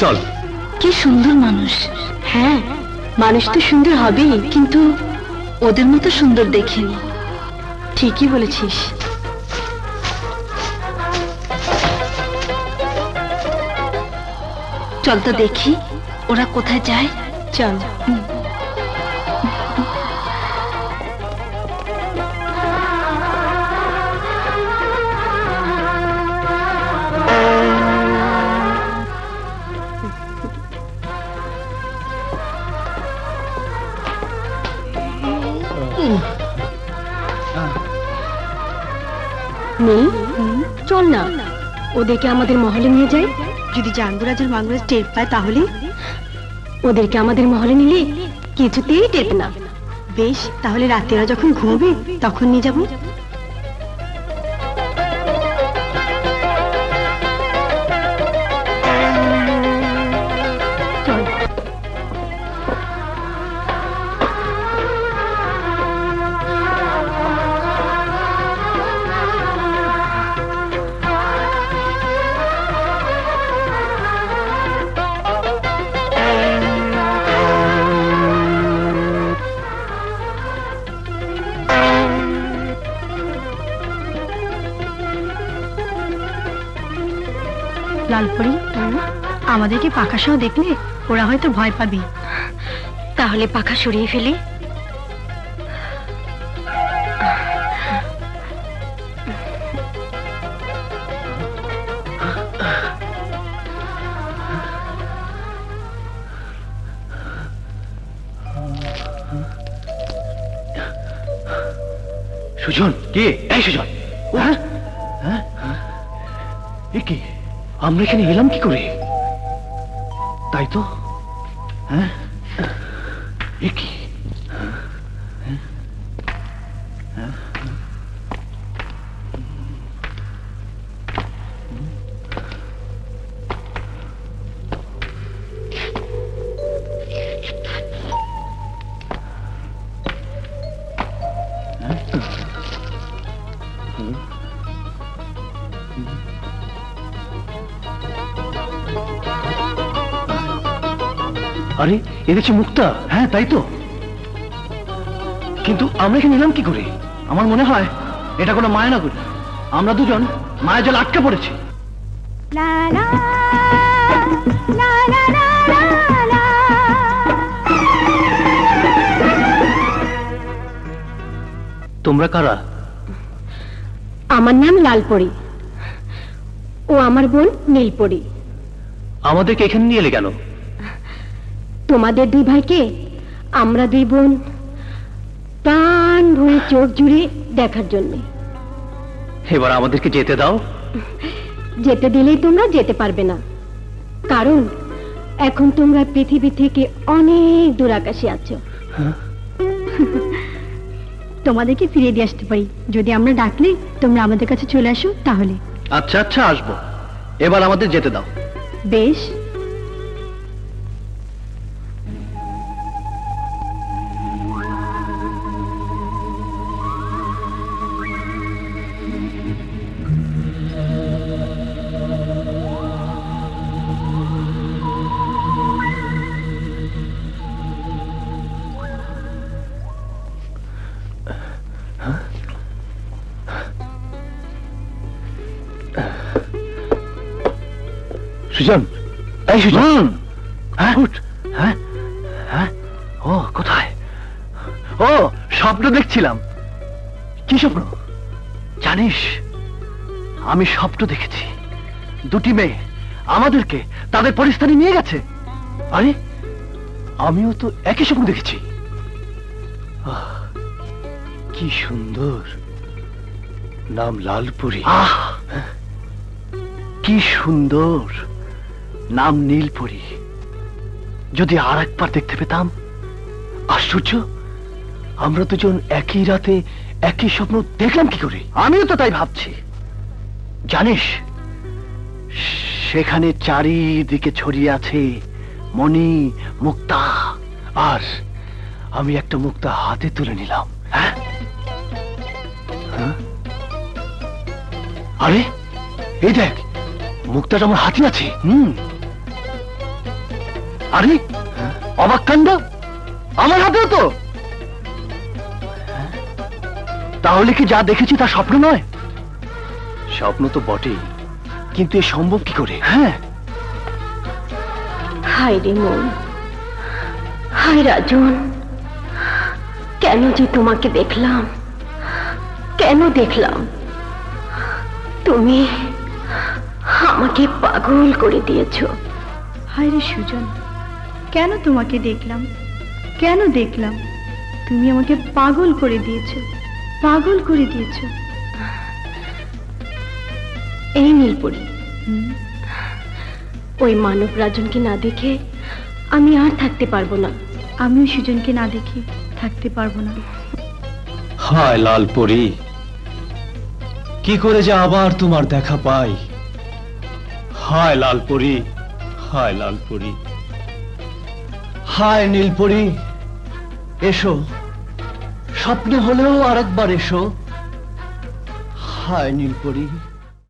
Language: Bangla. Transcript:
চল। কি সুন্দর মানুষ। হ্যাঁ, মানুষ তো সুন্দর হবেই, কিন্তু ওদের মতো সুন্দর দেখিনি। ঠিকই বলেছিস। চল তো দেখি ওরা কোথায় যায়। চল। চল না, ওদেরকে আমাদের মহলে নিয়ে যাই। যদি জাঙ্গুরাজ আর মাঙ্গুরাজ টের পায় তাহলে? ওদেরকে আমাদের মহলে নিলে কিছুতেই টের না। বেশ, তাহলে রাতে ওরা যখন ঘুমবে তখন নিয়ে যাবো। লালপরি, আমাদেরকে পাখা সহ দেখলে ওরা হয়তো ভয় পাবে। তাহলে পাখা সরিয়ে ফেলি। সুজন, কে? এই সুজন, কি আমরা এখানে এলাম কি করে? তাই তো। হ্যাঁ, কি আরে, এ দেখছি মুক্তা। হ্যাঁ তাই তো, কিন্তু আমরা এখানে এলাম কি করে? আমার মনে হয় এটা কোনো মায়ানগর। আমরা দুজন মায়া জল আটকে পড়েছি। তোমরা কারা? আমার নাম লালপরি, ও আমার বোন নীলপরি। আমাদেরকে এখানে নিয়ে এলে কেন? তোমাদের দুই ভাইকে আমরা দুই বোন প্রাণ ভরে চোখ জুড়ে দেখার জন্য। এবার আমাদেরকে যেতে দাও। যেতে দিলেই তোমরা যেতে পারবে না, কারণ এখন তোমরা পৃথিবী থেকে অনেক দূর আকাশে আছো। তোমাদেরকে ফিরিয়ে দিয়ে আসতে পারি যদি আমরা ডাকলে তোমরা আমাদের কাছে চলে আসো তাহলে। আচ্ছা আচ্ছা, আসবো। এবার আমাদের যেতে দাও। বেশ। সুজন, এই সুজন। হ্যাঁ, হ্যাঁ, হ্যাঁ। ও কোথায়? ও, স্বপ্ন দেখছিলাম। কি স্বপ্ন জানিস? আমি স্বপ্ন দেখেছি দুটি মেয়ে আমাদেরকে তাদের পরিস্থানে নিয়ে গেছে। আরে, আমিও তো একই স্বপ্ন দেখেছি। কি সুন্দর নাম, লালপুরী। কি সুন্দর নাম, নীলপরি। যদি আর একবার দেখতে পেতাম। আশ্চর্য, আমরা দুজন একই রাতে একই স্বপ্ন দেখলাম কি করে? আমিও তো তাই ভাবছি। জানিস, সেখানে চারিদিকে ছড়িয়ে আছে মণি, মুক্তা, আর আমি একটা মুক্তা হাতে তুলে নিলাম। হ্যাঁ, আরে এই দেখ, মুক্তাটা আমার হাতে আছে। আরে অবাক কাণ্ড, আমার হাতেও তো। তাহলে কি যা দেখেছি তা স্বপ্ন নয়? স্বপ্ন তো বটেই, কিন্তু এ সম্ভব কি করে? হ্যাঁ, হায় রে মন, হায় রাজন, কেন যে তোমাকে দেখলাম, কেন দেখলাম? তুমি আমাকে পাগল করে দিয়েছো। হায় রে সুজন, কেন তোমাকে দেখলাম, কেন দেখলাম? তুমি আমাকে পাগল করে দিয়েছো, পাগল করে দিয়েছো। এই নীলপরি, ওই মানব রাজনকে না দেখে আমি আর থাকতে পারবো না। আমিও সুজনকে না দেখে থাকতে পারবো না। হায় লালপরি, কি করে যে আবার তোমার দেখা পাই। হায় লালপরি, হায় লালপরি, হায় নীলপরি, এসো, স্বপ্নে হলেও আরেকবার এসো। হায় নীলপরি।